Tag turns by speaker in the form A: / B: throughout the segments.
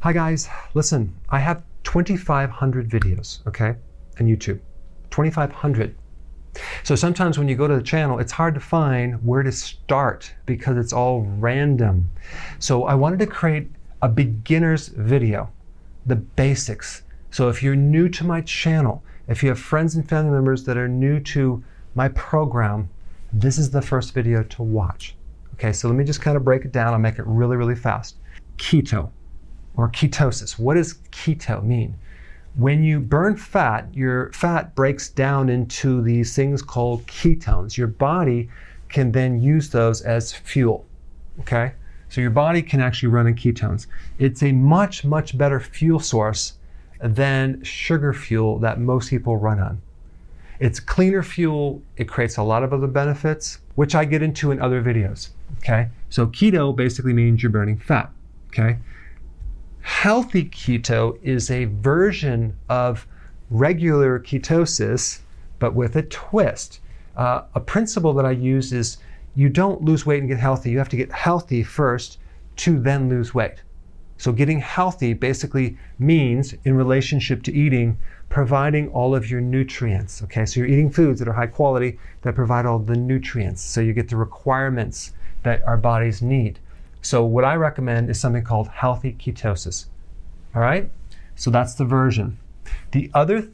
A: Hi guys, listen, I have 2,500 videos, okay, on YouTube, 2,500. So sometimes when you go to the channel, it's hard to find where to start because it's all random. So I wanted to create a beginner's video, the basics. So if you're new to my channel, if you have friends and family members that are new to my program, this is the first video to watch. Okay, so let me just kind of break it down. I'll make it really, really fast. Keto or ketosis. What does keto mean? When you burn fat, your fat breaks down into these things called ketones. Your body can then use those as fuel, okay? So your body can actually run on ketones. It's a much, much better fuel source than sugar fuel that most people run on. It's cleaner fuel. It creates a lot of other benefits, which I get into in other videos, okay? So keto basically means you're burning fat, okay? Healthy keto is a version of regular ketosis, but with a twist. A principle that I use is you don't lose weight and get healthy. You have to get healthy first to then lose weight. So getting healthy basically means, in relationship to eating, providing all of your nutrients. Okay, so you're eating foods that are high quality that provide all the nutrients. So you get the requirements that our bodies need. So what I recommend is something called healthy ketosis. All right, so that's the version. The other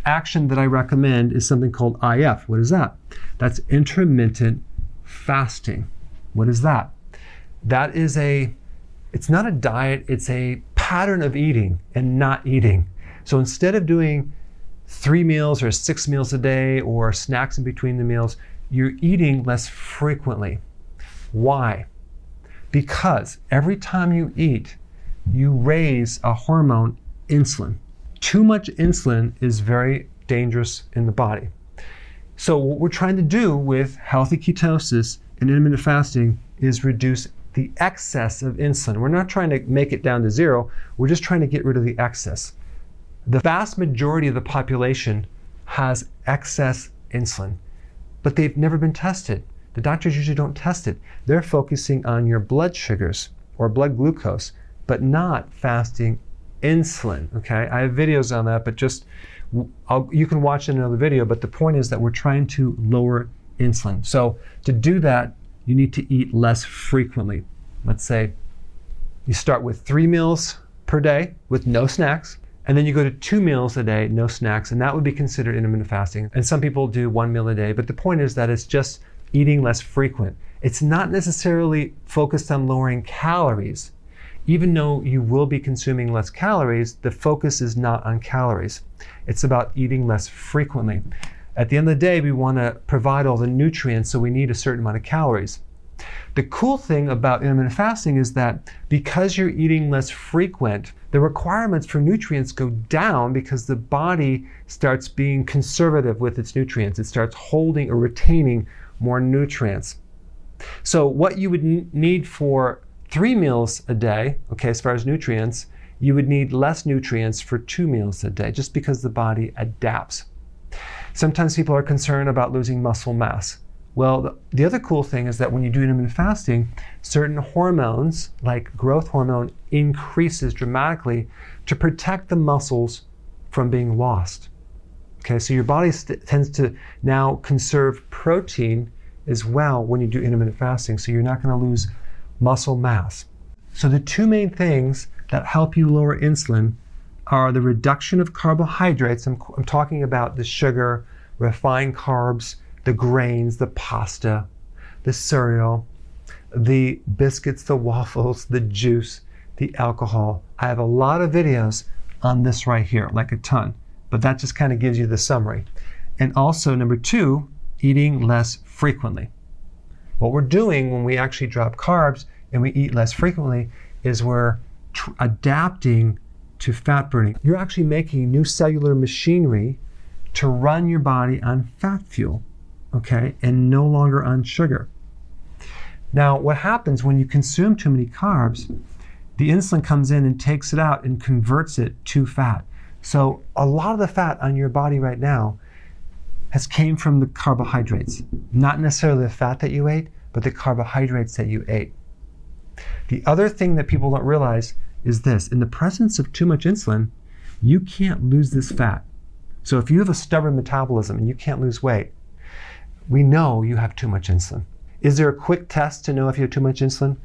A: action that I recommend is something called IF. What is that? That's intermittent fasting. What is that? That is it's not a diet, it's a pattern of eating and not eating. So instead of doing 3 meals or 6 meals a day or snacks in between the meals, you're eating less frequently. Why? Because every time you eat, you raise a hormone, insulin. Too much insulin is very dangerous in the body. So what we're trying to do with healthy ketosis and intermittent fasting is reduce the excess of insulin. We're not trying to make it down to zero. We're just trying to get rid of the excess. The vast majority of the population has excess insulin, but they've never been tested. The doctors usually don't test it. They're focusing on your blood sugars or blood glucose, but not fasting insulin, okay? I have videos on that, but you can watch in another video, but the point is that we're trying to lower insulin. So to do that, you need to eat less frequently. Let's say you start with 3 meals per day with no snacks, and then you go to 2 meals a day, no snacks, and that would be considered intermittent fasting. And some people do 1 meal a day, but the point is that it's just eating less frequent. It's not necessarily focused on lowering calories. Even though you will be consuming less calories, the focus is not on calories. It's about eating less frequently. At the end of the day, we want to provide all the nutrients, so we need a certain amount of calories. The cool thing about intermittent fasting is that because you're eating less frequent, the requirements for nutrients go down because the body starts being conservative with its nutrients. It starts holding or retaining more nutrients. So what you would need for 3 meals a day, okay, as far as nutrients, you would need less nutrients for 2 meals a day, just because the body adapts. Sometimes people are concerned about losing muscle mass. Well, the other cool thing is that when you do intermittent fasting, certain hormones, like growth hormone, increases dramatically to protect the muscles from being lost. Okay, so your body tends to now conserve protein as well when you do intermittent fasting, so you're not going to lose muscle mass. So the 2 main things that help you lower insulin are the reduction of carbohydrates. I'm talking about the sugar, refined carbs, the grains, the pasta, the cereal, the biscuits, the waffles, the juice, the alcohol. I have a lot of videos on this right here, like a ton, but that just kind of gives you the summary. And also, number 2, eating less frequently. What we're doing when we actually drop carbs and we eat less frequently is we're adapting to fat burning. You're actually making new cellular machinery to run your body on fat fuel, okay, and no longer on sugar. Now, what happens when you consume too many carbs, the insulin comes in and takes it out and converts it to fat. So a lot of the fat on your body right now came from the carbohydrates, not necessarily the fat that you ate, but the carbohydrates that you ate. The other thing that people don't realize is this. In the presence of too much insulin, you can't lose this fat. So if you have a stubborn metabolism and you can't lose weight, we know you have too much insulin. Is there a quick test to know if you have too much insulin?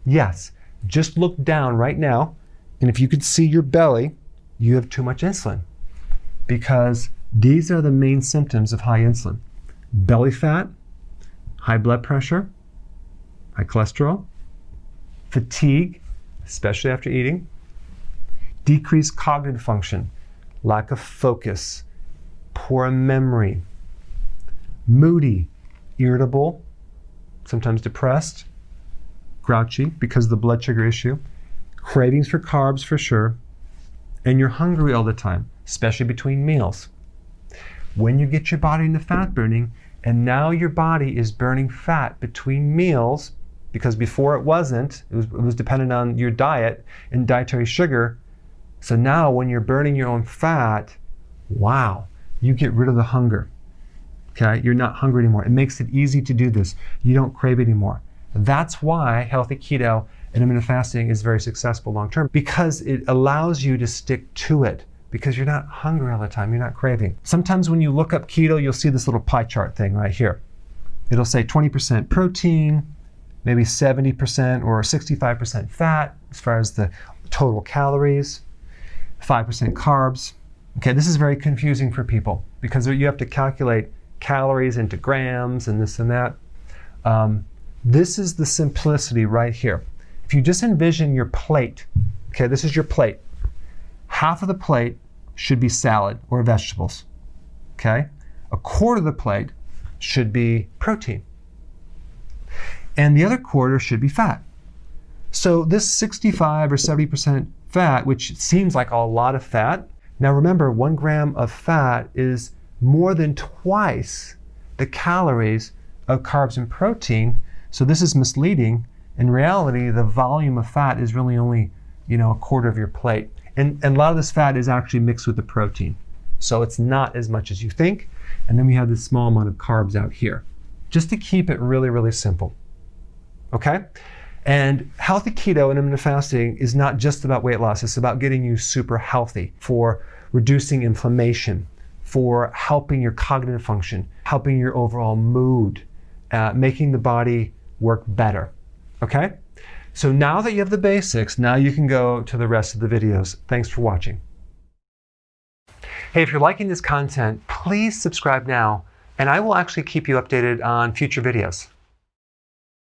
A: Yes. Just look down right now, and if you could see your belly, you have too much insulin. Because these are the main symptoms of high insulin. Belly fat, high blood pressure, high cholesterol, fatigue, especially after eating, decreased cognitive function, lack of focus, poor memory, moody, irritable, sometimes depressed, grouchy because of the blood sugar issue, cravings for carbs for sure, and you're hungry all the time, especially between meals. When you get your body into fat burning, and now your body is burning fat between meals, because before it wasn't, it was dependent on your diet and dietary sugar. So now when you're burning your own fat, wow, you get rid of the hunger. Okay, you're not hungry anymore. It makes it easy to do this. You don't crave it anymore. That's why healthy keto and intermittent fasting is very successful long term, because it allows you to stick to it, because you're not hungry all the time, you're not craving. Sometimes when you look up keto, you'll see this little pie chart thing right here. It'll say 20% protein, maybe 70% or 65% fat as far as the total calories, 5% carbs. Okay, this is very confusing for people because you have to calculate calories into grams and this and that. This is the simplicity right here. If you just envision your plate, okay, this is your plate. Half of the plate should be salad or vegetables, okay? A quarter of the plate should be protein. And the other quarter should be fat. So this 65 or 70% fat, which seems like a lot of fat, now remember 1 gram of fat is more than twice the calories of carbs and protein. So this is misleading. In reality, the volume of fat is really only, a quarter of your plate. And a lot of this fat is actually mixed with the protein. So it's not as much as you think. And then we have this small amount of carbs out here, just to keep it really, really simple. Okay? And healthy keto and intermittent fasting is not just about weight loss. It's about getting you super healthy, for reducing inflammation, for helping your cognitive function, helping your overall mood, making the body work better. Okay? So now that you have the basics, now you can go to the rest of the videos. Thanks for watching. Hey, if you're liking this content, please subscribe now, and I will actually keep you updated on future videos.